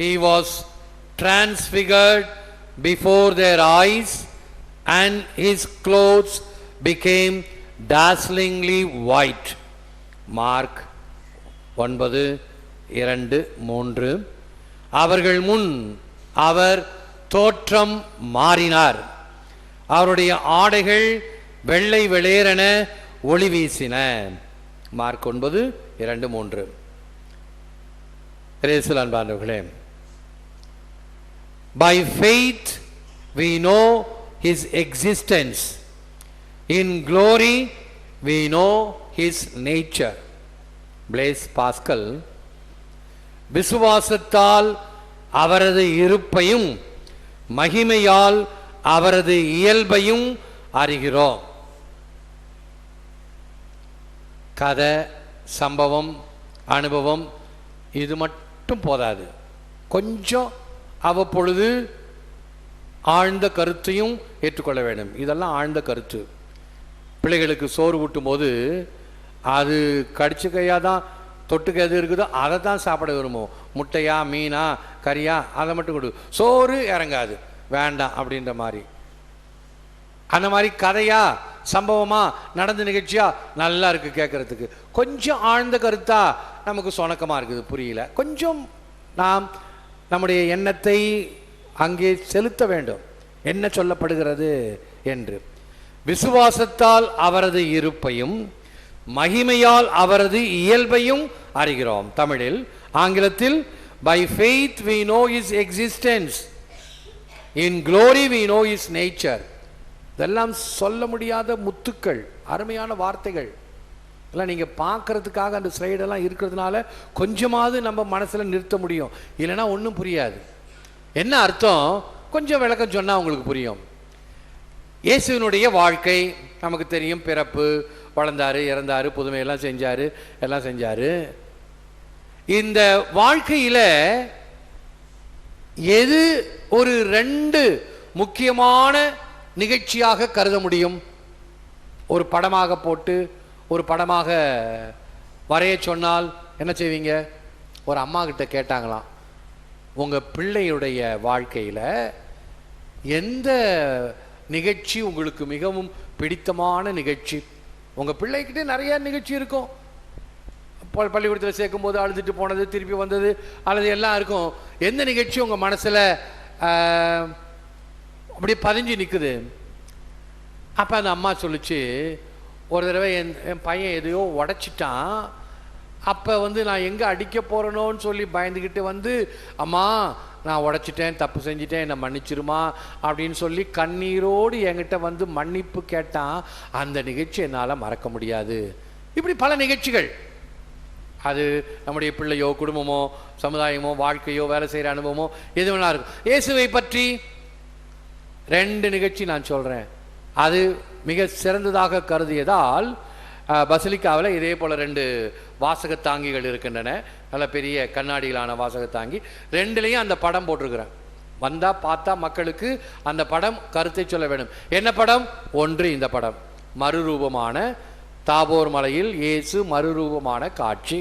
He was transfigured before their eyes, and his clothes became dazzlingly white. Mark 9:2-3. அவர்கள் முன் அவர் தோற்றம் மாறினார். அவருடைய ஆடைகள் வெள்ளை வெளியேறென ஒளி வீசின. மார்க் 9:2-3. அன்பானவர்களே, by faith we know his existence, in glory we know his nature. Blaise Pascal, விசுவாசத்தால் அவரது இருப்பையும் மகிமையால் அவரது இயல்பையும் அறிகிறோம். கதை, சம்பவம், அனுபவம் இது மட்டும் போதாது. கொஞ்சம் அவ்வப்பொழுது ஆழ்ந்த கருத்தையும் ஏற்றுக்கொள்ள வேண்டும். இதெல்லாம் ஆழ்ந்த கருத்து. பிள்ளைகளுக்கு சோறு ஊட்டும் போது அது கடிச்சு கையாக தான் தொட்டுக்க எது இருக்குதோ அதை தான் சாப்பிட விரும்பும். முட்டையா, மீனா, கறியா, அதை மட்டும் கொடு, சோறு இறங்காது, வேண்டாம் அப்படின்ற மாதிரி. அந்த மாதிரி கதையா, சம்பவமா, நடந்த நிகழ்ச்சியா நல்லா இருக்கு கேட்கறதுக்கு. கொஞ்சம் ஆழ்ந்த கருத்தா நமக்கு சொணக்கமா இருக்குது, புரியல. கொஞ்சம் நாம் நம்முடைய எண்ணத்தை அங்கே செலுத்த வேண்டும், என்ன சொல்லப்படுகிறது என்று. விசுவாசத்தால் அவரது இருப்பையும் மகிமையால் அவரது இயல்பையும் அறிகிறோம். தமிழில், ஆங்கிலத்தில் by faith we know his existence, in glory we know his nature. இதெல்லாம் சொல்ல முடியாத முத்துக்கள், அருமையான வார்த்தைகள் எல்லாம் நீங்கள் பார்க்கறதுக்காக அந்த ஸ்லைடெல்லாம் இருக்கிறதுனால கொஞ்சமாவது நம்ம மனசில் நிறுத்த முடியும். இல்லைன்னா ஒன்றும் புரியாது. என்ன அர்த்தம் கொஞ்சம் விளக்கம் சொன்னால் உங்களுக்கு புரியும். இயேசுவினுடைய வாழ்க்கை நமக்கு தெரியும். பிறப்பு, வளர்ந்தார், இறந்தார், புதுமையெல்லாம் செஞ்சார், எல்லாம் செஞ்சார். இந்த வாழ்க்கையில் எது ஒரு 2 முக்கியமான நிகழ்ச்சியாக கருத முடியும்? ஒரு படமாக போட்டு ஒரு படமாக வரைய சொன்னால் என்ன செய்வீங்க? ஒரு அம்மா கிட்ட கேட்டாங்களாம், உங்கள் பிள்ளையுடைய வாழ்க்கையில் எந்த நிகழ்ச்சி உங்களுக்கு மிகவும் பிடித்தமான நிகழ்ச்சி? உங்கள் பிள்ளைகிட்டே நிறைய நிகழ்ச்சி இருக்கும். பள்ளிக்கூடத்தில் சேர்க்கும் போது அழுதுட்டு போனது, திருப்பி வந்தது, அல்லது எல்லாம் இருக்கும். எந்த நிகழ்ச்சி உங்கள் மனசில் அப்படியே பதிஞ்சு நிற்குது? அப்போ அந்த அம்மா சொல்லிச்சு, ஒரு தடவை என் பையன் எதையோ உடைச்சிட்டான். அப்போ நான் எங்கே அடிக்க போகிறேனோன்னு சொல்லி பயந்துக்கிட்டு அம்மா நான் உடைச்சிட்டேன், தப்பு செஞ்சிட்டேன், என்னை மன்னிச்சிருமா அப்படின்னு சொல்லி கண்ணீரோடு என்கிட்ட மன்னிப்பு கேட்டான். அந்த நிகழ்ச்சி என்னால் மறக்க முடியாது. இப்படி பல நிகழ்ச்சிகள். அது நம்முடைய பிள்ளையோ, குடும்பமோ, சமுதாயமோ, வாழ்க்கையோ, வேலை செய்கிற அனுபவமோ எது வேணா இருக்கும். இயேசுவை பற்றி 2 நிகழ்ச்சி நான் சொல்கிறேன். அது மிக சிறந்ததாக கருதியதால் பசிலிக்காவில் இதே போல் 2 வாசகத்தாங்கிகள் இருக்கின்றன. நல்ல பெரிய கண்ணாடியிலான வாசகத்தாங்கி. 2லையும் அந்த படம் போட்டிருக்கிறேன். வந்தால் பார்த்தா மக்களுக்கு அந்த படம் கருத்தை சொல்ல வேண்டும். என்ன படம்? ஒன்று இந்த படம், மறுரூபமான தாபோர் மலையில் இயேசு மறுரூபமான காட்சி.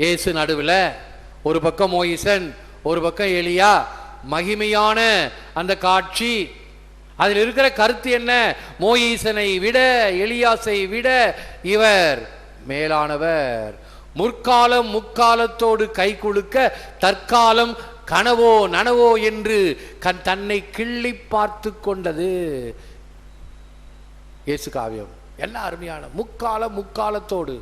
இயேசு நடுவில், ஒரு பக்கம் மோயிசன், ஒரு பக்கம் எலியா, மகிமையான அந்த காட்சி. அதில் இருக்கிற கருத்து என்ன? மோயிசனை விட, எலியாசை விட இவர் மேலானவர். முற்காலம் முக்காலத்தோடு கை குலுக்க தற்காலம் கனவோ நனவோ என்று தன்னை கிள்ளி பார்த்து கொண்டது இயேசு காவியம். எல்லாம் அருமையான முக்காலம் முக்காலத்தோடு.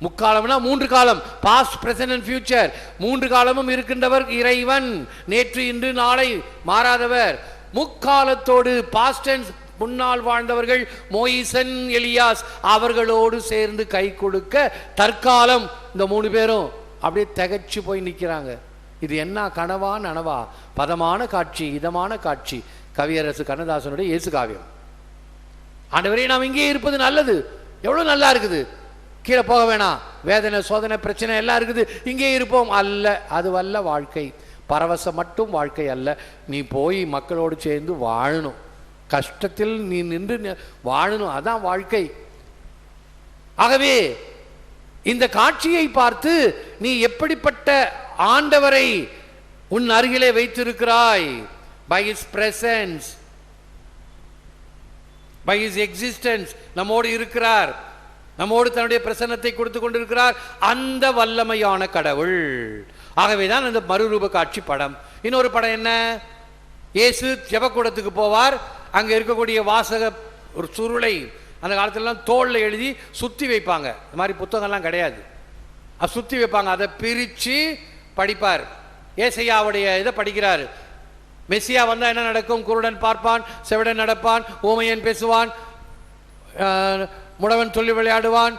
முக்காலம்னா 3 காலம், பாஸ்ட், பிரசன்ட் அண்ட் ஃபியூச்சர். 3 காலமும் இருக்கின்றவர் இறைவன். நேற்று, இன்று, நாளை மாறாதவர். முக்காலத்தோடு, பாஸ்ட் டென்ஸ், முன்னால் வாழ்ந்தவர்கள் மோயிசன், எலியாஸ், அவர்களோடு சேர்ந்து கை கொடுக்க தற்காலம். இந்த 3 பேரும் அப்படியே திகைச்சு போய் நிற்கிறாங்க. இது என்ன கனவா நனவா? பதமான காட்சி, இதமான காட்சி. கவியரசு கண்ணதாசனுடைய இயேசு காவியம். ஆண்டவரே, நாம் இங்கே இருப்பது நல்லது, எவ்வளவு நல்லா இருக்குது, கீழே போக வேணாம், வேதனை, சோதனை, பிரச்சனை எல்லாம் இருக்குது, இங்கே இருப்போம். அல்ல, அதுவல்ல வாழ்க்கை. பரவசம் மட்டும் வாழ்க்கை அல்ல. நீ போய் மக்களோடு சேர்ந்து வாழணும், கஷ்டத்தில் நீ நின்று வாழணும், அதான் வாழ்க்கை. ஆகவே இந்த காட்சியை பார்த்து நீ எப்படிப்பட்ட ஆண்டவரை உன் அருகிலே வைத்திருக்கிறாய். by his presence, by his existence, நம்மோடு இருக்கிறார், நம்மோடு தன்னுடைய பிரசன்னத்தை கொடுத்து கொண்டிருக்கிறார் அந்த வல்லமையான கடவுள். ஆகவேதான் அந்த மறுரூப காட்சி படம். இன்னொரு படம் என்ன? இயேசு ஜெபக்கூடத்துக்கு போவார். அங்கே இருக்கக்கூடிய வாசக ஒரு சுருளை அந்த காலத்திலலாம் தோளில் எழுதி சுற்றி வைப்பாங்க. இந்த மாதிரி புத்தகம்லாம் கிடையாது, அது சுற்றி வைப்பாங்க. அதை பிரித்து படிப்பார். ஏசையாவுடைய இதை படிக்கிறார். மெஸ்ஸியா வந்தால் என்ன நடக்கும்? குருடன் பார்ப்பான், செவிடன் நடப்பான், ஊமையன் பேசுவான், முடவன் சொல்லி விளையாடுவான்,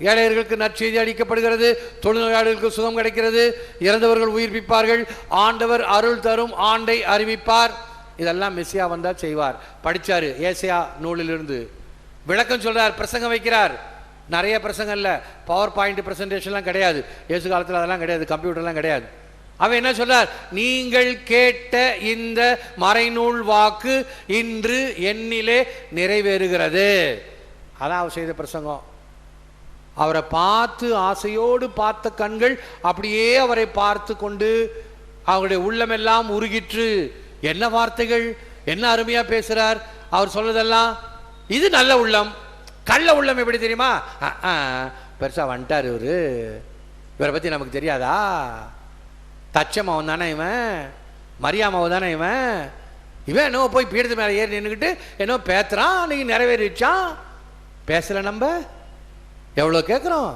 ஏழையர்களுக்கு நற்செய்தி அளிக்கப்படுகிறது, தொழுநோயாளர்களுக்கு சுகம் கிடைக்கிறது, இறந்தவர்கள் உயிர்ப்பிப்பார்கள், ஆண்டவர் அருள் தரும் ஆண்டை அறிவிப்பார். இதெல்லாம் மெஸ்ஸியா வந்தால் செய்வார். படித்தார் ஏசையா நூலிலிருந்து. விளக்கம் சொல்கிறார், பிரசங்கம் வைக்கிறார். நிறைய பிரசங்கம் இல்லை, பவர் பாயிண்ட் ப்ரெசன்டேஷன்லாம் கிடையாது. இயேசு காலத்தில் அதெல்லாம் கிடையாது, கம்ப்யூட்டர்லாம் கிடையாது. அவன் என்ன சொல்றார்? நீங்கள் கேட்ட இந்த மறைநூல் வாக்கு இன்று என்னிலே நிறைவேறுகிறது. அதான் அவர் செய்த பிரசங்கம். அவரை பார்த்து ஆசையோடு பார்த்த கண்கள் அப்படியே அவரை பார்த்து கொண்டு அவருடைய உள்ளமெல்லாம் உருகிற்று. என்ன வார்த்தைகள், என்ன அருமையா பேசுறார் அவர் சொல்றதெல்லாம். இது நல்ல உள்ளம். கள்ள உள்ளம் எப்படி தெரியுமா? பெருசா வந்துட்டார் இவரு, இவரை பத்தி நமக்கு தெரியாதா? தச்சமாவன் தானே இவன், மரியாமாவன் தானே இவன், இவன் என்னோ போய் பீடத்து மேலே ஏறி நின்றுக்கிட்டு என்னோ பேத்துறான், அன்னைக்கு நிறைவேறிச்சான். பேசல நம்ம எவ்வளோ கேட்குறோம்,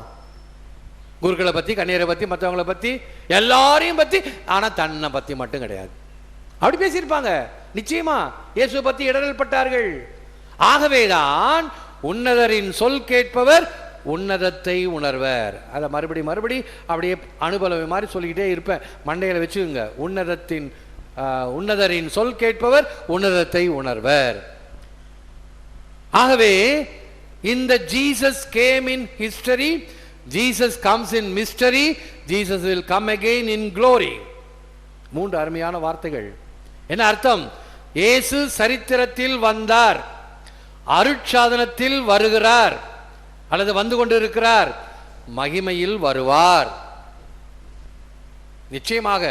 குருக்களை பற்றி, கண்ணீரை பற்றி, மற்றவங்களை பற்றி, எல்லாரையும் பற்றி. ஆனால் தன்னை பற்றி மட்டும் கிடையாது. அப்படி பேசியிருப்பாங்க நிச்சயமா. இயேசுவை பற்றி இடரல் பட்டார்கள். ஆகவேதான் உன்னதரின் சொல் கேட்பவர் உன்னதத்தை உணர்வர். அதை மறுபடி அப்படியே அனுபவ மாதிரி சொல்லிக்கிட்டே இருப்பேன், மண்டையில் வச்சுக்கோங்க. உன்னதரின் சொல் கேட்பவர் உன்னதத்தை உணர்வர். ஆகவே இந்த Jesus game in history, Jesus comes in mystery, Jesus will come again in glory. 3 அருமையான வார்த்தைகள். என்ன அர்த்தம்? இயேசு சரித்திரத்தில் வந்தார், அருட்சாதனத்தில் வருகிறார் அல்லது வந்து கொண்டிருக்கிறார், மகிமையில் வருவார். நிச்சயமாக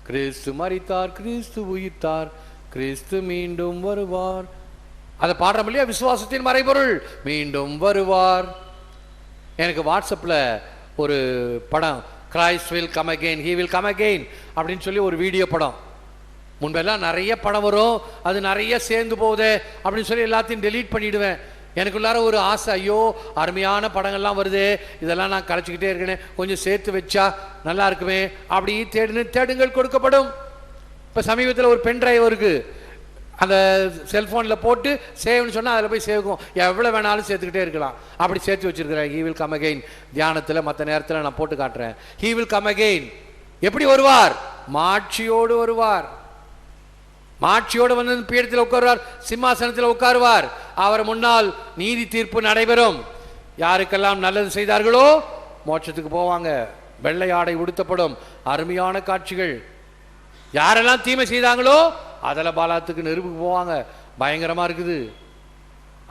கிறிஸ்து மரித்தார், கிறிஸ்து உயிர்த்தார், கிறிஸ்து மீண்டும் வருவார். அதை பாடுறோம் இல்லையா? விசுவாசத்தின் மறைபொருள், மீண்டும் வருவார். எனக்கு வாட்ஸ்அப்பில் ஒரு படம், Christ will come again, he will come again அப்படின்னு சொல்லி ஒரு வீடியோ படம். முன்பெல்லாம் நிறைய படம் வரும், அது நிறைய சேர்ந்து போகுது அப்படின்னு சொல்லி எல்லாத்தையும் டெலீட் பண்ணிவிடுவேன். எனக்குள்ளார ஒரு ஆசை, ஐயோ அருமையான படங்கள்லாம் வருது, இதெல்லாம் நான் கலைச்சிக்கிட்டே இருக்கேன், கொஞ்சம் சேர்த்து வச்சா நல்லா இருக்குமே. அப்படி தேடுங்கள் கொடுக்கப்படும். இப்போ சமீபத்தில் ஒரு பென் டிரைவ் இருக்குது, அந்த செல்ஃபோனில் போட்டு சேவ்னு சொன்னால் அதில் போய் சேவுக்கும், எவ்வளோ வேணாலும் சேர்த்துக்கிட்டே இருக்கலாம். அப்படி சேர்த்து வச்சுருக்கிறேன். ஹீ வில் கம் அகெயின் தியானத்தில் மற்ற நேரத்தில் நான் போட்டு காட்டுறேன். He will come again. எப்படி வருவார்? மாட்சியோடு வருவார். மாட்சியோடு வந்து பீடத்தில் உட்காருவார், சிம்மாசனத்தில் உட்காருவார். அவர் முன்னால் நீதி தீர்ப்பு நடைபெறும். யாருக்கெல்லாம் நல்லது செய்தார்களோ மோட்சத்துக்கு போவாங்க, வெள்ளை ஆடை உடுத்தப்படும். அருமையான காட்சிகள். யாரெல்லாம் தீமை செய்தாங்களோ அதில் பாலாத்துக்கு நெருப்புக்கு போவாங்க. பயங்கரமா இருக்குது.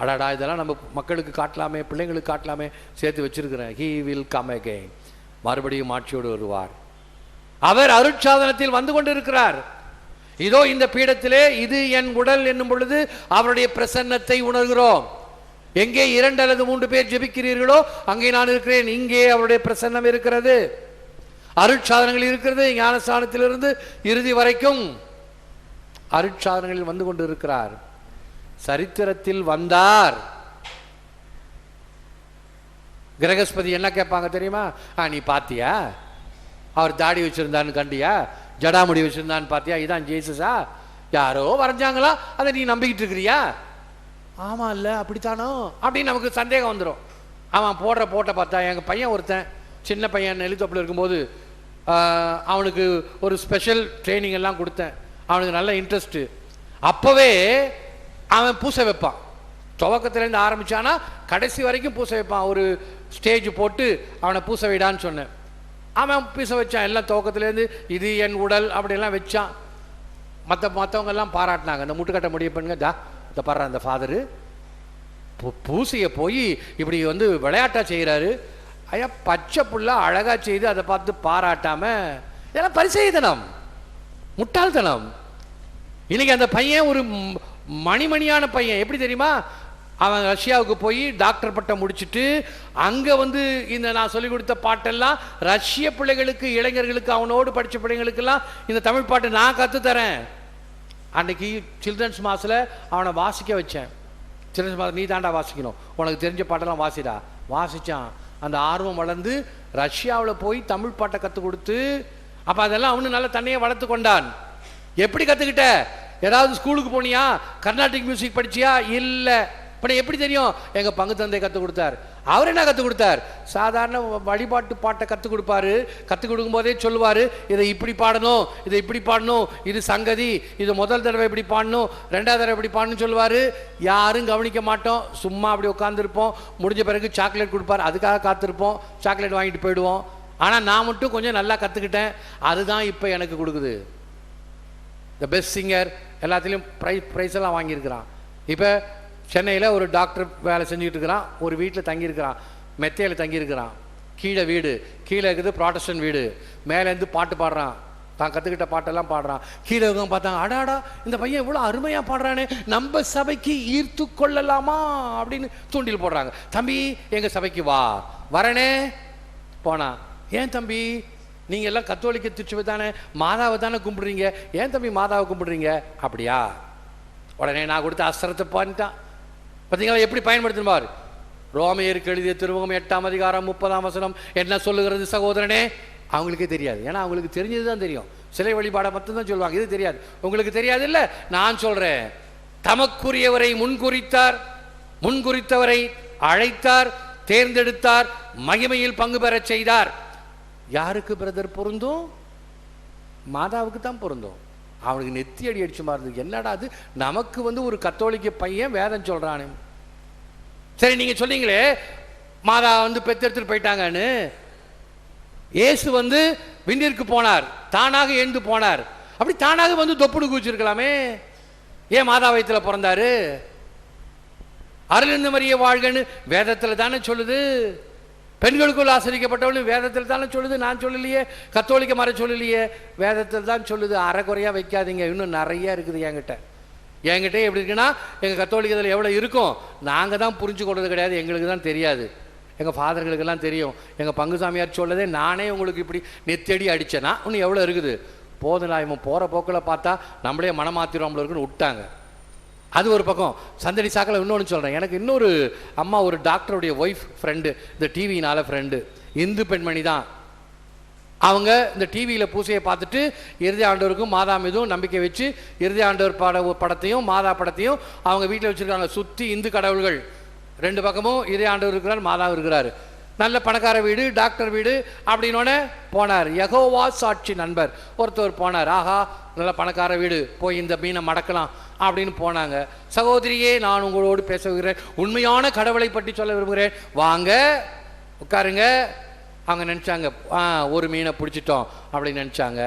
அடாடா, இதெல்லாம் நம்ம மக்களுக்கு காட்டலாமே, பிள்ளைங்களுக்கு காட்டலாமே, சேர்த்து வச்சிருக்கிறேன். He will come again. மறுபடியும் மாட்சியோடு வருவார். அவர் அருட்சாதனத்தில் வந்து கொண்டிருக்கிறார். இதோ இந்த பீடத்திலே இது என் உடல் என்னும் பொழுது அவருடைய பிரசன்னத்தை உணர்கிறோம். எங்கே 2 அல்லது 3 பேர் ஜெபிக்கிறீர்களோ அங்கே நான் இருக்கிறேன். இங்கே அவருடைய பிரசன்னம் இருக்கிறது, அருட்சாதனங்கள் இருக்கிறது. ஞானஸ்தானத்திலிருந்து இறுதி வரைக்கும் அருட்சாதனங்களில் வந்து கொண்டு இருக்கிறார். சரித்திரத்தில் வந்தார். கிரகஸ்பதி என்ன கேட்பாங்க தெரியுமா? நீ பாத்தியா அவர் தாடி வச்சிருந்தான்னு கண்டியா, ஜடாமுடி வச்சிருந்தான்னு பார்த்தியா, இதான் ஜேசஸா? யாரோ வரைஞ்சாங்களா, அதை நீ நம்பிக்கிட்டு இருக்கிறியா? ஆமா இல்லை அப்படித்தானோ அப்படின்னு நமக்கு சந்தேகம் வந்துடும். அவன் போட்டை பார்த்தா, எங்கள் பையன் ஒருத்தன் சின்ன பையன் நெல்லித்தோப்பில் இருக்கும்போது அவனுக்கு ஒரு ஸ்பெஷல் ட்ரைனிங் எல்லாம் கொடுத்தேன். அவனுக்கு நல்ல இன்ட்ரெஸ்ட்டு. அப்போவே அவன் பூசை வைப்பான். துவக்கத்துலேருந்து ஆரம்பித்தானா கடைசி வரைக்கும் பூசை வைப்பான். ஒரு ஸ்டேஜ் போட்டு அவனை பூசை வைடான்னு சொன்னேன். அவன் பூசை வச்சான். எல்லாம் துவக்கத்துலேருந்து இது என் உடல் அப்படியெல்லாம் வச்சான். மற்றவங்கெல்லாம் பாராட்டினாங்க. இந்த முட்டுக்கட்ட முடிய பண்ணுங்க, இந்த பாடுற அந்த ஃபாதரு பூசையை போய் இப்படி வந்து விளையாட்டாக செய்கிறாரு, ஐயா பச்சை புள்ள அழகா செய்து அதை பார்த்து பாராட்டாம இதெல்லாம் பரிசெய்தனம், முட்டாள்தனம். இன்னைக்கு அந்த பையன் ஒரு மணிமணியான பையன், எப்படி தெரியுமா? அவன் ரஷ்யாவுக்கு போய் டாக்டர் பட்டம் முடிச்சுட்டு அங்கே இந்த நான் சொல்லிக் கொடுத்த பாட்டெல்லாம் ரஷ்ய பிள்ளைகளுக்கு, இளைஞர்களுக்கு, அவனோடு படித்த பிள்ளைங்களுக்கெல்லாம் இந்த தமிழ் பாட்டு நான் கற்றுத்தரேன். அன்னைக்கு சில்ட்ரன்ஸ் மாஸில் அவனை வாசிக்க வச்சேன். சில்ட்ரன்ஸ் மாஸ் நீ தாண்டா வாசிக்கணும், உனக்கு தெரிஞ்ச பாட்டெல்லாம் வாசிடா. வாசித்தான். அந்த ஆர்வம் வளர்ந்து ரஷ்யாவில் போய் தமிழ் பாட்டை கற்றுக் கொடுத்து, அப்போ அதெல்லாம் அவனு நல்லா தன்னையே வளர்த்து கொண்டான். எப்படி கற்றுக்கிட்ட? ஏதாவது ஸ்கூலுக்கு போனியா? கர்நாடிக் மியூசிக் படிச்சியா? இல்லை. இப்போ எப்படி தெரியும்? எங்கள் பங்கு தந்தை கற்றுக் கொடுத்தார். அவர் என்ன கற்றுக் கொடுத்தார்? சாதாரண வழிபாட்டு பாட்டை கற்றுக் கொடுப்பாரு. கற்றுக் கொடுக்கும் போதே சொல்லுவார், இதை இப்படி பாடணும், இதை இப்படி பாடணும், இது சங்கதி, இது முதல் தடவை இப்படி பாடணும், ரெண்டாவது தடவை இப்படி பாடணும்னு சொல்லுவார். யாரும் கவனிக்க மாட்டோம், சும்மா அப்படி உட்காந்துருப்போம். முடிஞ்ச பிறகு சாக்லேட் கொடுப்பார், அதுக்காக காத்திருப்போம், சாக்லேட் வாங்கிட்டு போயிடுவோம். ஆனால் நான் மட்டும் கொஞ்சம் நல்லா கற்றுக்கிட்டேன். அதுதான் இப்போ எனக்கு கொடுக்குது. த பெஸ்ட் சிங்கர், எல்லாத்துலேயும் ப்ரைஸ் எல்லாம் வாங்கியிருக்கிறான். இப்போ சென்னையில் ஒரு டாக்டர் வேலை செஞ்சுக்கிட்டு இருக்கிறான். ஒரு வீட்டில் தங்கியிருக்கிறான், மெத்தையில் தங்கியிருக்கிறான். கீழே வீடு, கீழே இருக்குது ப்ராட்டஸ்டன்ட் வீடு. மேலேருந்து பாட்டு பாடுறான், தான் கற்றுக்கிட்ட பாட்டெல்லாம் பாடுறான். கீழே இருக்கவங்க பார்த்தாங்க, அடாடா இந்த பையன் இவ்வளோ அருமையாக பாடுறானே, நம்ம சபைக்கு ஈர்த்து கொள்ளலாமா அப்படின்னு தூண்டில் போடுறாங்க. தம்பி எங்கள் சபைக்கு வா. வரனே போனா. ஏன் தம்பி, நீங்கள் எல்லாம் கத்தோலிக்க திருச்சுவை தானே, மாதாவை தானே கும்பிடுறீங்க, ஏன் தம்பி மாதாவை கும்பிடுறீங்க? அப்படியா? உடனே நான் கொடுத்த அஸ்திரத்தை பண்ணிட்டான். பார்த்தீங்களா எப்படி பயன்படுத்தினார்? ரோமையருக்கு எழுதிய திருமுகம் 8ஆம் அதிகாரம் 30ஆம் வசனம் என்ன சொல்லுகிறது சகோதரனே? அவங்களுக்கே தெரியாது. ஏன்னா அவங்களுக்கு தெரிஞ்சது தான் தெரியும். சிலை வழிபாடை மட்டும்தான் சொல்லுவாங்க, இது தெரியாது. உங்களுக்கு தெரியாது இல்லை, நான் சொல்கிறேன். தமக்குரியவரை முன்குறித்தார், முன்குறித்தவரை அழைத்தார், தேர்ந்தெடுத்தார், மகிமையில் பங்கு பெறச் செய்தார். யாருக்கு பிரதர் பொருந்தும்? மாதாவுக்கு தான் பொருந்தும். அவனுக்கு நெத்தி அடி அடிச்சு மாறுது. என்னடா அது, நமக்கு ஒரு கத்தோலிக்க பையன் வேதம் சொல்றானு. சரி, நீங்க சொன்னீங்களே மாதா பெத்தெடுத்துட்டு போயிட்டாங்கன்னு. இயேசு விண்ணிற்கு போனார், தானாக எழுந்து போனார். அப்படி தானாக தொப்புடு கூச்சிருக்கலாமே. ஏன் மாதா வயித்துல பிறந்தாரு? அருளிருந்த மரியே வாழ்கன்னு வேதத்துல தானே சொல்லுது. பெண்களுக்குள் ஆசிரிக்கப்பட்டவள் வேதத்தில் தானே சொல்லுது, நான் சொல்லலையே. கத்தோலிக்க மர சொல்லலையே, வேதத்தில் தான் சொல்லுது. அரைக்குறையா வைக்காதீங்க, இன்னும் நிறைய இருக்குது என்கிட்ட. எப்படி இருக்குன்னா, எங்கள் கத்தோலிக்கத்தில் எவ்வளோ இருக்கும் நாங்கள் தான் புரிஞ்சு கொள்வது கிடையாது, எங்களுக்கு தான் தெரியாது. எங்கள் ஃபாதர்களுக்கெல்லாம் தெரியும். எங்கள் பங்குசாமியார் சொல்லதே நானே உங்களுக்கு இப்படி நெத்தடி அடித்தேன்னா இன்னும் எவ்வளோ இருக்குது. போதும், இவன் போகிற போக்கில் பார்த்தா நம்மளே மனமாத்திரம் இருக்குன்னு விட்டாங்க. அது ஒரு பக்கம். சந்தடி சாக்கில் இன்னொன்று சொல்கிறேன். எனக்கு இன்னொரு அம்மா, ஒரு டாக்டருடைய ஒய்ஃப் ஃப்ரெண்டு, இந்த டிவியினால ஃப்ரெண்டு, இந்து பெண்மணி தான். அவங்க இந்த டிவியில் பூசையை பார்த்துட்டு இறுதி ஆண்டவருக்கும் மாதா மீதும் நம்பிக்கை வச்சு இறுதி ஆண்டவர் படத்தையும் மாதா படத்தையும் அவங்க வீட்டில் வச்சுருக்காங்க. சுற்றி இந்து கடவுள்கள், ரெண்டு பக்கமும் இறுதி ஆண்டவர் இருக்கிறார், மாதா இருக்கிறார். நல்ல பணக்கார வீடு, டாக்டர் வீடு அப்படின்னோடனே போனார். யெகோவா சாட்சி நண்பர் ஒருத்தர் போனார். ஆஹா நல்ல பணக்கார வீடு, போய் இந்த மீனை மடக்கலாம் அப்படின்னு போனாங்க. சகோதரியே, நான் உங்களோடு பேச விரும்புகிறேன், உண்மையான கடவுளை பற்றி சொல்ல விரும்புகிறேன், வாங்க உட்காருங்க. அவங்க நினச்சாங்க ஒரு மீனை பிடிச்சிட்டோம் அப்படின்னு நினச்சாங்க.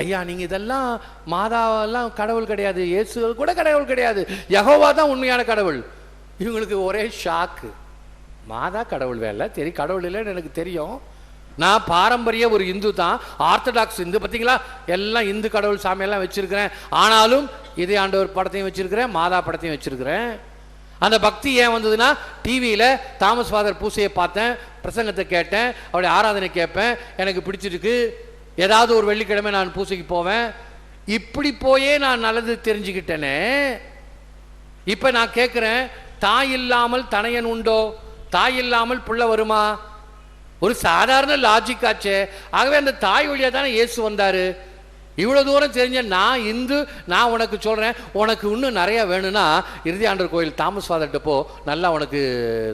ஐயா நீங்கள் இதெல்லாம் மாதாவெல்லாம் கடவுள் கிடையாது, இயேசு கூட கடவுள் கிடையாது, யெகோவா தான் உண்மையான கடவுள். இவங்களுக்கு ஒரே ஷாக்கு. மாதா கடவுள் வேலை தெரியும், கடவுள் இல்லைன்னு எனக்கு தெரியும். நான் பாரம்பரிய ஒரு இந்து தான், ஆர்த்தடாக்ஸ் இந்து. பார்த்தீங்களா, எல்லாம் இந்து கடவுள் சாமியெல்லாம் வச்சிருக்கிறேன். ஆனாலும் இதே ஆண்டவர் படத்தையும் வச்சிருக்கிறேன், மாதா படத்தையும் வச்சிருக்கிறேன். அந்த பக்தி ஏன் வந்ததுன்னா, டிவியில் தாமஸ் ஃபாதர் பூசையை பார்த்தேன், பிரசங்கத்தை கேட்டேன், அவருடைய ஆராதனை கேட்பேன், எனக்கு பிடிச்சிருக்கு. ஏதாவது ஒரு வெள்ளிக்கிழமை நான் பூசைக்கு போவேன். இப்படி போயே நான் நல்லது தெரிஞ்சுக்கிட்டேனே. இப்போ நான் கேட்குறேன், தாய் இல்லாமல் தனையன் உண்டோ? தாய் இல்லாமல் புள்ள வருமா? ஒரு சாதாரண லாஜிக் ஆச்சே. ஆகவே அந்த தாய் வழியாக தானே இயேசு வந்தார். இவ்வளோ தூரம் தெரிஞ்ச நான் இந்து, நான் உனக்கு சொல்கிறேன், உனக்கு இன்னும் நிறையா வேணும்னா இறுதி ஆண்டவர் கோயில் தாமஸ் ஃபாதர்கிட்ட போ, நல்லா உனக்கு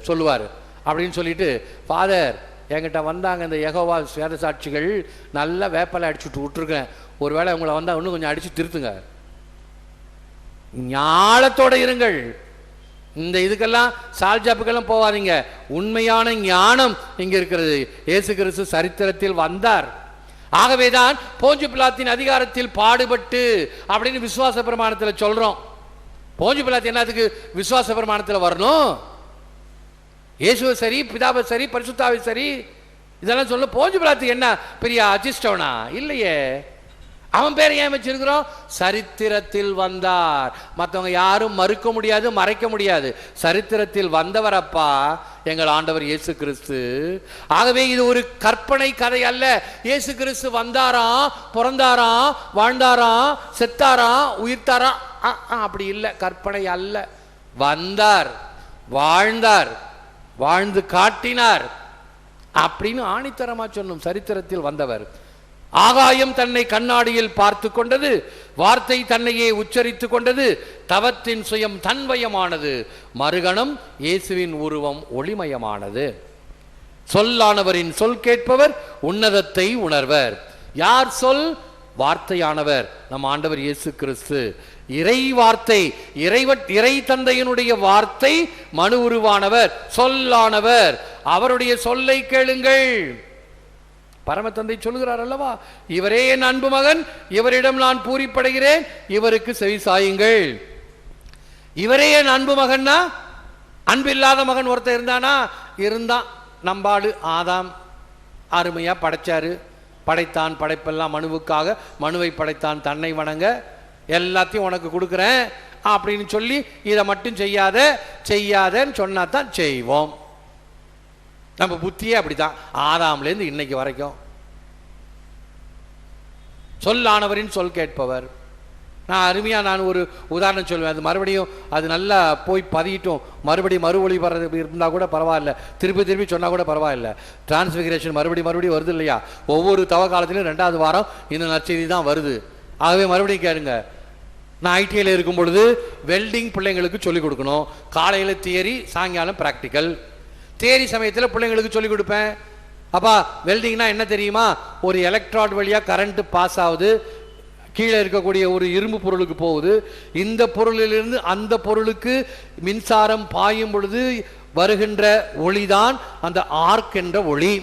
சொல்லுவார் அப்படின்னு சொல்லிட்டு, ஃபாதர் என்கிட்ட வந்தாங்க இந்த யெகோவா வேத சாட்சிகள், நல்லா வேப்பலை அடிச்சுட்டு விட்டுருக்கேன், ஒருவேளை உங்களை வந்தால் இன்னும் கொஞ்சம் அடித்து திருத்துங்க, ஞானத்தோடு இருங்கள், இந்த இதுக்கெல்லாம் சால்ஜாப்புக்கெல்லாம் போவாதீங்க, உண்மையான ஞானம் இங்கே இருக்கிறது. இயேசு கிறிஸ்து சரித்திரத்தில் வந்தார். ஆகவேதான் போஞ்சு பிலாத்தின் அதிகாரத்தில் பாடுபட்டு அப்படின்னு விசுவாச பிரமாணத்தில் சொல்றோம். போஞ்சு பிலாத்து என்னத்துக்கு விசுவாச பிரமாணத்தில் வரணும்? இயேசுவை சரி, பிதாவை சரி, பரிசுத்தாவை சரி, இதெல்லாம் சொல்ல போஞ்சு பிலாத்துக்கு என்ன பெரிய அஜிஸ்டவனா? இல்லையே. அவன் பேரை ஏன் வச்சிருக்கிறோம்? சரித்திரத்தில் வந்தார். மற்றவங்க யாரும் மறுக்க முடியாது, மறைக்க முடியாது. சரித்திரத்தில் வந்தவர் அப்பா எங்கள் ஆண்டவர் இயேசு கிறிஸ்து. ஆகவே இது ஒரு கற்பனை கதை அல்ல. இயேசு கிறிஸ்து வந்தாராம், பிறந்தாராம், வாழ்ந்தாராம், செத்தாராம், உயிர்த்தாராம், அப்படி இல்லை, கற்பனை அல்ல. வந்தார், வாழ்ந்தார், வாழ்ந்து காட்டினார் அப்படின்னு ஆணித்தரமா சொன்னோம். சரித்திரத்தில் வந்தவர். ஆகாயம் தன்னை கண்ணாடியில் பார்த்து கொண்டது, வார்த்தை தன்னையே உச்சரித்து கொண்டது, தவத்தின் சுயம் தன்வயமானது, மறுகணம் இயேசுவின் உருவம் ஒளிமயமானது. சொல்லானவரின் சொல் கேட்பவர் உன்னதத்தை உணர்வர். யார் சொல்? வார்த்தையானவர் நம் ஆண்டவர் இயேசு கிறிஸ்து. இறை வார்த்தை, இறை தந்தையினுடைய வார்த்தை மனு உருவானவர், சொல்லானவர். அவருடைய சொல்லை கேளுங்கள். பரமதந்தை சொல்கிறார் அல்லவா, இவரே என் அன்பு மகன், இவரிடம் நான் பூரிப்படைகிறேன், இவருக்கு செவி சாயுங்கள். இவரே என் அன்பு மகன்னா, அன்பு இல்லாத மகன் ஒருத்தர் இருந்தானா? இருந்தான். நம்பாடு ஆதாம் அருமையா படைச்சாரு. படைத்தான், படைப்பெல்லாம் மனுவுக்காக, மனுவை படைத்தான் தன்னை வணங்க, எல்லாத்தையும் உனக்கு கொடுக்குறேன் அப்படின்னு சொல்லி இதை மட்டும் செய்யாதன்னு சொன்னா தான் செய்வோம். நம்ம புத்தியே அப்படித்தான், ஆதாம்லேருந்து இன்னைக்கு வரைக்கும். சொல்லானவரின் சொல் கேட்பவர். நான் ஒரு உதாரணம் சொல்வேன், அது மறுபடியும் அது நல்லா போய் பதியிட்டும், மறுபடியும் மறுவொழி வர்றது இருந்தால் கூட பரவாயில்ல, திருப்பி சொன்னால் கூட பரவாயில்ல. டிரான்ஸ்பிகரேஷன் மறுபடியும் வருது இல்லையா? ஒவ்வொரு தவ காலத்திலையும் 2வது வாரம் இந்த நற்செய்தி தான் வருது. ஆகவே மறுபடியும் கேளுங்க. நான் ஐடிஐயில் இருக்கும் பொழுது வெல்டிங் பிள்ளைங்களுக்கு சொல்லிக் கொடுக்கணும். காலையில் தியரி, சாயங்காலம் ப்ராக்டிக்கல். தியரி சமயத்தில் பிள்ளைங்களுக்கு சொல்லிக் கொடுப்பேன். அப்பா வெல்டிங்னா என்ன தெரியுமா? ஒரு எலக்ட்ராட் வழியாக கரண்ட் பாஸ் ஆகுது, கீழே இருக்கக்கூடிய ஒரு இரும்பு பொருளுக்கு போகுது. இந்த பொருளிலிருந்து அந்த பொருளுக்கு மின்சாரம் பாயும் பொழுது வருகின்ற ஒளிதான் அந்த ஆர்க் என்ற ஒளி.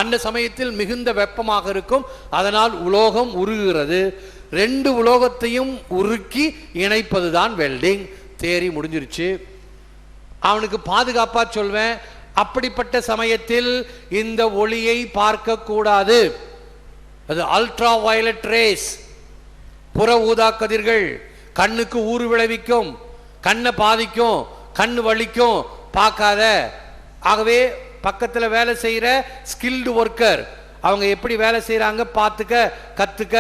அந்த சமயத்தில் மிகுந்த வெப்பமாக இருக்கும், அதனால் உலோகம் உருகுகிறது. 2 உலோகத்தையும் உருக்கி இணைப்பதுதான் வெல்டிங். தேரி முடிஞ்சிருச்சு. அவனுக்கு பாதுகாப்பா சொல்வேன், அப்படிப்பட்ட சமயத்தில் இந்த ஒளியை பார்க்க கூடாது. அது அல்ட்ரா வயலட் ரேஸ், புற ஊதா கதிர்கள், கண்ணுக்கு ஊறு விளைவிக்கும், கண்ணை பாதிக்கும், கண்ணு வலிக்கும், பார்க்காத. ஆகவே பக்கத்தில் வேலை செய்கிற ஸ்கில்டு ஒர்க்கர் அவங்க எப்படி வேலை செய்கிறாங்க பார்த்துக்க, கற்றுக்க.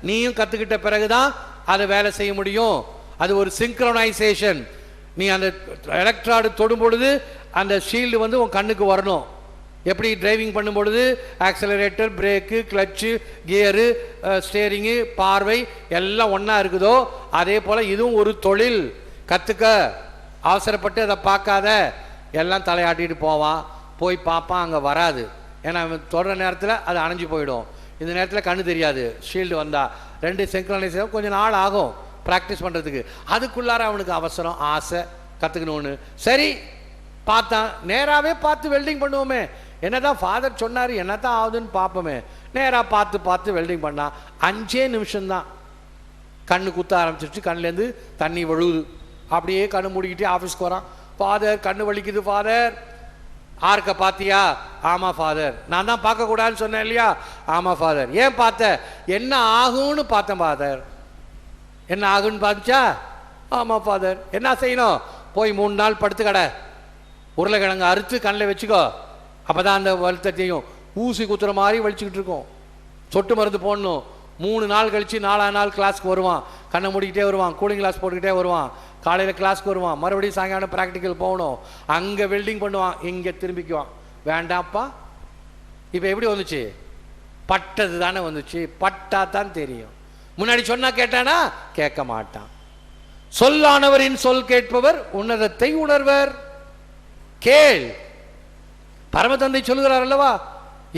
நீயும் கற்றுக்கிட்ட பிறகுதான் அதை வேலை செய்ய முடியும். அது ஒரு சிங்க்ரோனைசேஷன். நீ அந்த எலக்ட்ராடு தொடும் பொழுது அந்த ஷீல்டு உன் கண்ணுக்கு வரணும். எப்படி டிரைவிங் பண்ணும் பொழுது accelerator, brake, clutch, gear, steering, பார்வை எல்லாம் ஒன்றா இருக்குதோ, அதே போல் இதுவும் ஒரு தொழில். கற்றுக்க, அவசரப்பட்டு அதை பார்க்காத. எல்லாம் தலையாட்டிட்டு போவான், போய் பார்ப்பான், அங்கே வராது. ஏன்னா அவன் தொடர நேரத்தில் அது அணைஞ்சு போயிடும். இந்த நேரத்தில் கண்ணு தெரியாது. ஷீல்டு வந்தால் 2 சிங்க்ரனைசேஷன் கொஞ்சம் நாள் ஆகும் ப்ராக்டிஸ் பண்ணுறதுக்கு. அதுக்குள்ளார அவனுக்கு அவசரம், ஆசை கற்றுக்கணும்னு. சரி பார்த்தான், நேராகவே பார்த்து வெல்டிங் பண்ணுவோமே. என்னதான் ஃபாதர் சொன்னார், என்னதான் ஆகுதுன்னு பார்ப்போமே. நேராக பார்த்து வெல்டிங் பண்ணால் 5 நிமிஷம்தான் கண்ணு குத்த ஆரம்பிச்சிருச்சு. கண்ணுலேருந்து தண்ணி வழுவுது. அப்படியே கண்ணு மூடிக்கிட்டே ஆஃபீஸ்க்கு வரான். ஃபாதர் கண்ணு வலிக்குது ஃபாதர். ஆர்க்க பார்த்தியா? ஆமாம் ஃபாதர். நான் தான் பார்க்கக்கூடாதுன்னு சொன்னேன் இல்லையா? ஆமாம் ஃபாதர். ஏன் பார்த்த? என்ன ஆகும்னு பார்த்தேன் ஃபாதர். என்ன ஆகுன்னு பார்த்துச்சா? ஆமாம் ஃபாதர். என்ன செய்யணும்? போய் 3 நாள் படுத்து கடை, உருளைக்கிழங்கு அறுத்து கண்ணில் வச்சுக்கோ. அப்போ தான் அந்த வருத்தத்தையும் ஊசி குத்துற மாதிரி வலிச்சுக்கிட்டு இருக்கும். சொட்டு மருந்து போடணும். 3 நாள் கழித்து 4ஆம் நாள் கிளாஸ்க்கு வருவான். கண்ணை மூடிக்கிட்டே வருவான், கூலிங் கிளாஸ் போட்டுக்கிட்டே வருவான். காலையில் கிளாஸ்க்கு வருவான், மறுபடியும் சாயங்காலம் ப்ராக்டிக்கல் போகணும். அங்கே வெல்டிங் பண்ணுவான், இங்கே திரும்பிக்குவான். வேண்டாம்ப்பா. இப்போ எப்படி வந்துச்சு? பட்டது தானே வந்துச்சு. பட்டா தான் தெரியும். முன்னாடி சொன்னா கேட்டானா? கேட்க மாட்டான். சொல்லானவரின் சொல் கேட்பவர் உன்னதத்தை உணர்வர். கேள். பரமதந்தை சொல்கிறார் அல்லவா,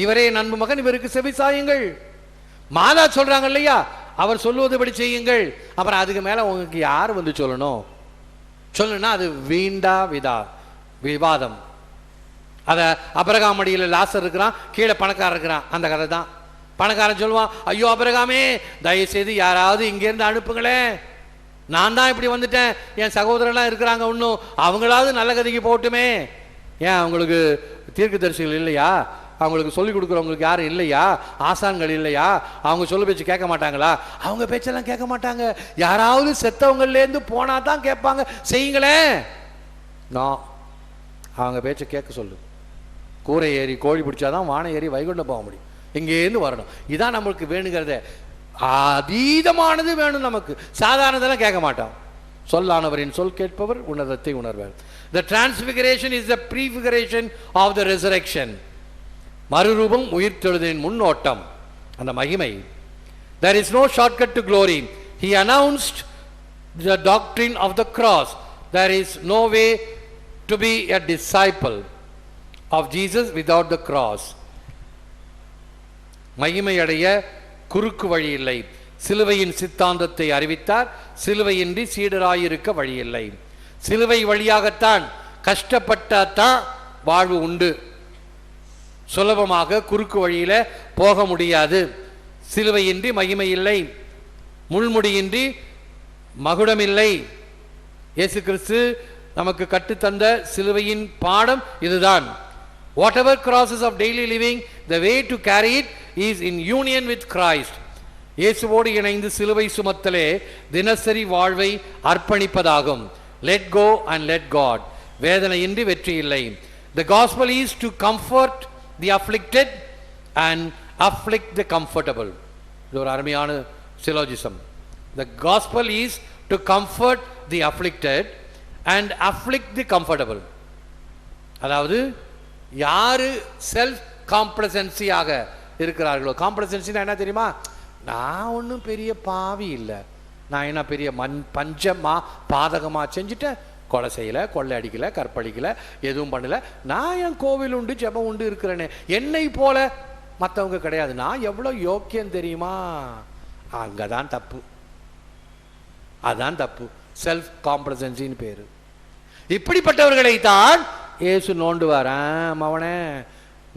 இவரே நண்பு மகன், இவருக்கு செவி சாயுங்கள். மாதா சொல்றாங்க இல்லையா, அவர் சொல்லுவதுபடி செய்யுங்கள். அப்புறம் அதுக்கு மேல உங்களுக்கு யார் சொல்லணும்? சொல்லணும்னா அது வீண்டா விவாதம். அத அபிரகாம் அடியில் லாசர் இருக்கிறான், கீழே பணக்காரன் இருக்கிறான். அந்த கதை தான். பணக்காரன் சொல்லுவான், ஐயோ அபிரகாமே தயவுசெய்து யாராவது இங்கேருந்து அனுப்புங்களேன், நான் தான் இப்படி வந்துட்டேன், என் சகோதரன்லாம் இருக்கிறாங்க, இன்னும் அவங்களாவது நல்ல கதைக்கு போட்டுமே, ஏன் அவங்களுக்கு தீர்க்கதரிசிகள் இல்லையா? அவங்களுக்கு சொல்லிக் கொடுக்குறவங்களுக்கு யாரும் இல்லையா? ஆசான்கள் இல்லையா? அவங்க சொல்ல பேச்சு கேட்க மாட்டாங்களா? அவங்க பேச்செல்லாம் கேட்க மாட்டாங்க. யாராவது செத்தவங்கலேருந்து போனா தான் கேட்பாங்க. செய்யுங்களேன். நான் அவங்க பேச்சை கேட்க சொல்லு. கூரை ஏறி கோழி பிடிச்சாதான் வானை ஏறி வைகுண்டம் போக முடியும். இங்கேருந்து வரணும். இதான் நம்மளுக்கு வேணுங்கிறத. அதீதமானது வேணும் நமக்கு. சாதாரணதெல்லாம் கேட்க மாட்டோம். சொல்லானவரின் சொல் கேட்பவர் உன்னதத்தை உணர்வார். The transfiguration is the prefiguration of the resurrection. மறுரூபம் உயிர்த்தெழுதலின் முன்னோட்டம், அந்த மகிமை. There is no shortcut to glory. He announced the doctrine of the cross. There is no way to be a disciple of Jesus without the cross. மகிமை அடைய குறுக்கு வழி இல்லை. சிலுவையின் சித்தாந்தத்தை அறிவித்தார். சிலுவையின்றி சீடராயிருக்க வழி இல்லை. சிலுவை வழியாகத்தான் கஷ்டப்பட்டாதான் வாழ்வு உண்டு. சுலபமாக குறுக்கு வழியில போக முடியாது. சிலுவையின்றி மகிமை இல்லை. முள்முடியின்றி மகுடம் இல்லை. இயேசு கிறிஸ்து நமக்கு கற்றுத்தந்த சிலுவையின் பாடம் இதுதான். Whatever crosses of daily living, the way to carry it is in union with Christ. இயேசுவோடு இணைந்து சிலுவை சுமத்தலே தினசரி வாழ்வை அர்ப்பணிப்பதாகும். Let go and let God. வேதனையின்றி வெற்றி இல்லை. The gospel is to comfort the afflicted and afflict the comfortable. இது ஒரு அருமையான சிலோஜிசம். The gospel is to comfort the afflicted and afflict the comfortable. அதாவது யாரு செல்ஃப் காம்ப்ளசன்சியாக இருக்கிறார்களோ. காம்ப்ளசன்சினா என்ன தெரியுமா? நான் ஒன்றும் பெரிய பாவி இல்லை, நான் என்ன பெரிய பஞ்சமா பாதகமாக செஞ்சுட்டேன், கொலை செய்யலை, கொள்ளை அடிக்கலை, கற்பழிக்கலை, எதுவும் பண்ணலை, நான் என் கோவில் உண்டு ஜெபம் உண்டு இருக்கிறேனே, என்னை போல மற்றவங்க கிடையாது, நான் எவ்வளோ யோக்கியம் தெரியுமா? அங்கே தான் தப்பு. அதுதான் தப்பு. செல்ஃப் காம்ப்ளசன்சின்னு பேர். இப்படிப்பட்டவர்களை தான் ஏசு நோண்டு வரேன். மவனே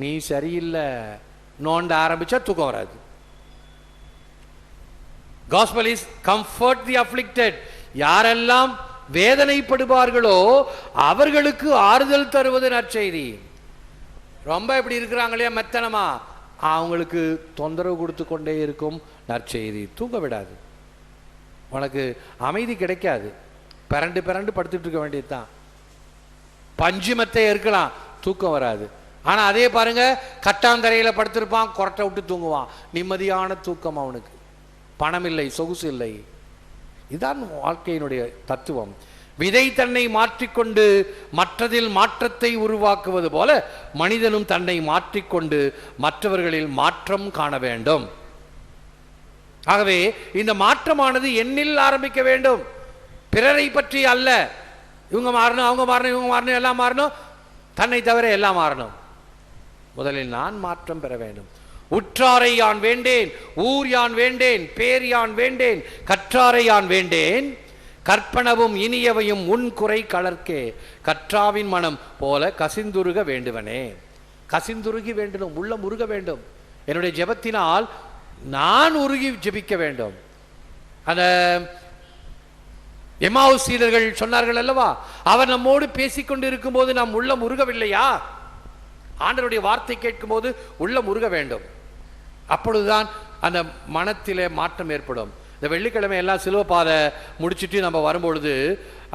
நீ சரியில்லை, நோண்ட ஆரம்பிச்சா தூக்கம் வராது. Gospel is comfort the afflicted. யாரெல்லாம் வேதனைப்படுவார்களோ அவர்களுக்கு ஆறுதல் தருவது நற்செய்தி. ரொம்ப இப்படி இருக்கிறாங்களே மெத்தனமா, அவங்களுக்கு தொந்தரவு கொடுத்து கொண்டே இருக்கும் நற்செய்தி. தூங்க விடாது. உனக்கு அமைதி கிடைக்காது. பிறண்டு பிறண்டு படுத்துட்டு இருக்க வேண்டியது தான். பஞ்சுமத்தை இருக்கலாம், தூக்கம் வராது. ஆனா அதே பாருங்க, கட்டாந்தரையில படுத்திருப்பான், கொரட்டை விட்டு தூங்குவான், நிம்மதியான தூக்கம் அவனுக்கு. பணம் இல்லை, சொகுசு இல்லை. இதுதான் வாழ்க்கையினுடைய தத்துவம். விதை தன்னை மாற்றிக்கொண்டு மற்றதில் மாற்றத்தை உருவாக்குவது போல மனிதனும் தன்னை மாற்றிக்கொண்டு மற்றவர்களில் மாற்றம் காண வேண்டும். ஆகவே இந்த மாற்றமானது என்னில் ஆரம்பிக்க வேண்டும். பிறரை பற்றி அல்ல. இவங்க மாறணும், அவங்க மாறணும், இவங்க மாறணும், எல்லாம் மாறணும், தன்னை தவிர எல்லாம் மாறணும். முதலில் நான் மாற்றம் பெற வேண்டும். உற்றாரை யான் வேண்டேன், ஊர் யான் வேண்டேன், பேர் யான் வேண்டேன், கற்றாரை யான் வேண்டேன், கற்பனவும் இனியவையும் உன் குறை கலர்க்கே, கற்றாவின் மனம் போல கசிந்துருக வேண்டுவனே. கசிந்துருகி வேண்டும், உள்ளம் உருக வேண்டும். என்னுடைய ஜெபத்தினால் நான் உருகி ஜெபிக்க வேண்டும். அந்த எம்மாவு சீடர்கள் சொன்னார்கள் அல்லவா, அவர் நம்மோடு பேசிக்கொண்டு இருக்கும் போது நாம் உள்ளம் உருகவில்லையா? ஆண்டவருடைய வார்த்தை கேட்கும் போது உள்ளம் உருக வேண்டும். அப்பொழுதுதான் அந்த மனத்திலே மாற்றம் ஏற்படும். இந்த வெள்ளிக்கிழமை எல்லாம் சிலுவைப்பாதை முடிச்சுட்டு நம்ம வரும்பொழுது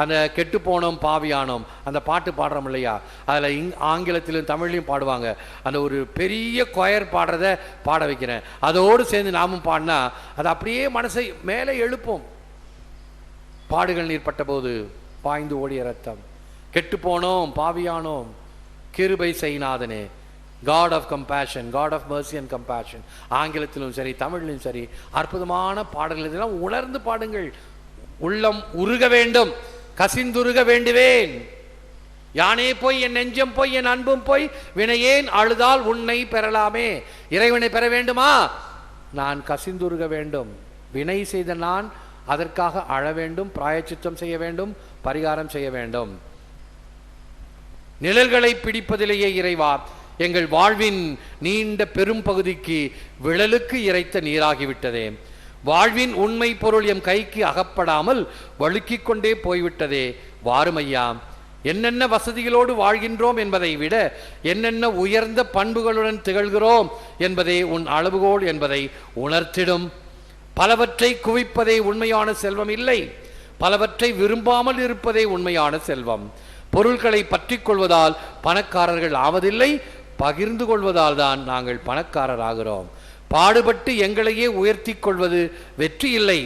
அந்த கெட்டு போனோம் பாவியானோம் அந்த பாட்டு பாடுறோம் இல்லையா, அதில் ஆங்கிலத்திலும் தமிழ்லையும் பாடுவாங்க. அந்த ஒரு பெரிய கொயர் பாடுறத பாட வைக்கிறேன், அதோடு சேர்ந்து நாமும் பாடினா அது அப்படியே மனசை மேலே எழுப்போம். பாடுகள் நீர் பட்ட போது பாய்ந்து ஓடிய ரத்தம், கெட்டு போனோம் பாவியானோம், கிருபை செய்நாதனே, God of compassion, God of mercy and compassion. ஆங்கிலத்திலும் சரி தமிழிலும் சரி அற்புதமான பாடல்கள். இதெல்லாம் உணர்ந்து பாடுங்கள். உள்ளம் உருக வேண்டும், கசிந்துருக வேண்டுவேன். யானே போய் என் நெஞ்சம் போய் என் அன்பும் போய் வினையேன் அழுதால் உன்னை பெறலாமே. இறைவனை பெற வேண்டுமா? நான் கசிந்துருக வேண்டும். வினை செய்த நான் அதற்காக அழ வேண்டும், பிராயச்சித்தம் செய்ய வேண்டும், பரிகாரம் செய்ய வேண்டும். நிழல்களை பிடிப்பதிலேயே இறைவா எங்கள் வாழ்வின் நீண்ட பெரும் பகுதிக்கு விழலுக்கு இறைத்த நீராகிவிட்டதே. வாழ்வின் உண்மை பொருள் எம் கைக்கு அகப்படாமல் வழுக்கிக் கொண்டே போய்விட்டதே. வாருமையா, என்னென்ன வசதிகளோடு வாழ்கின்றோம் என்பதை விட என்னென்ன உயர்ந்த பண்புகளுடன் திகழ்கிறோம் என்பதே உன் அளவுகோல் என்பதை உணர்த்திடும். பலவற்றை குவிப்பதே உண்மையான செல்வம் இல்லை, பலவற்றை விரும்பாமல் இருப்பதே உண்மையான செல்வம். பொருட்களை பற்றி கொள்வதால் பணக்காரர்கள் ஆவதில்லை, பகிர்ந்து கொள்வதால் தான் நாங்கள் பணக்காரர் ஆகிறோம். பாடுபட்டு எங்களையே உயர்த்தி கொள்வது வெற்றி இல்லை,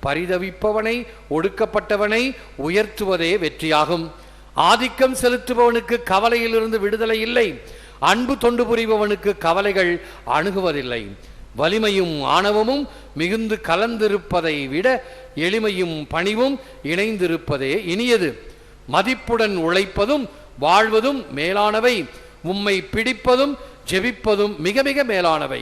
பரிதவிப்பவனை ஒடுக்கப்பட்டவனை உயர்த்துவதே வெற்றியாகும். ஆதிக்கம் செலுத்துபவனுக்கு கவலையிலிருந்து விடுதலை இல்லை, அன்பு தொண்டு புரிபவனுக்கு கவலைகள் அணுகுவதில்லை. வலிமையும் ஆணவமும் மிகுந்து கலந்திருப்பதை விட எளிமையும் பணிவும் இணைந்திருப்பதே இனியது. மதிப்புடன் உழைப்பதும் வாழ்வதும் மேலானவை, உம்மை பிடிப்பதும் ஜெபிப்பதும் மிக மிக மேலானவை.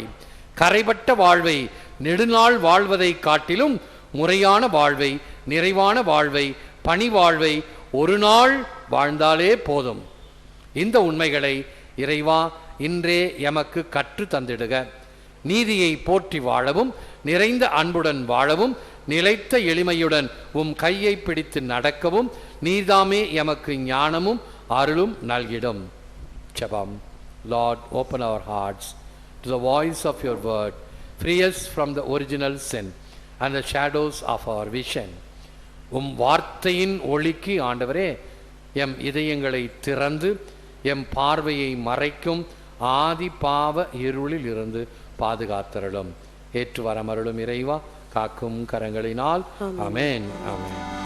கரைபட்ட வாழ்வை நெடுநாள் வாழ்வதை காட்டிலும் முறையான வாழ்வை, நிறைவான வாழ்வை, பணி வாழ்வை ஒரு நாள் வாழ்ந்தாலே போதும். இந்த உண்மைகளை இறைவா இன்றே எமக்கு கற்று தந்திடுக. நீதியை போற்றி வாழவும், நிறைந்த அன்புடன் வாழவும், நிலைத்த எளிமையுடன் உம் கையை பிடித்து நடக்கவும் நீதாமே எமக்கு ஞானமும் அருளும் நல்கிடும். ஜெபம். Lord, open our hearts to the voice of your word. Free us from the original sin and the shadows of our vision. உம் வார்த்தையின் ஒளிக்கு ஆண்டவரே எம் இதயங்களை திறந்து எம் பார்வையை மறைக்கும் ஆதி பாவ இருளில் இருந்து பாதுகாத்தருளும். ஏற்று வரமருளும் இறைவா, காக்கும் கரங்களினால். ஆமென், ஆமென்.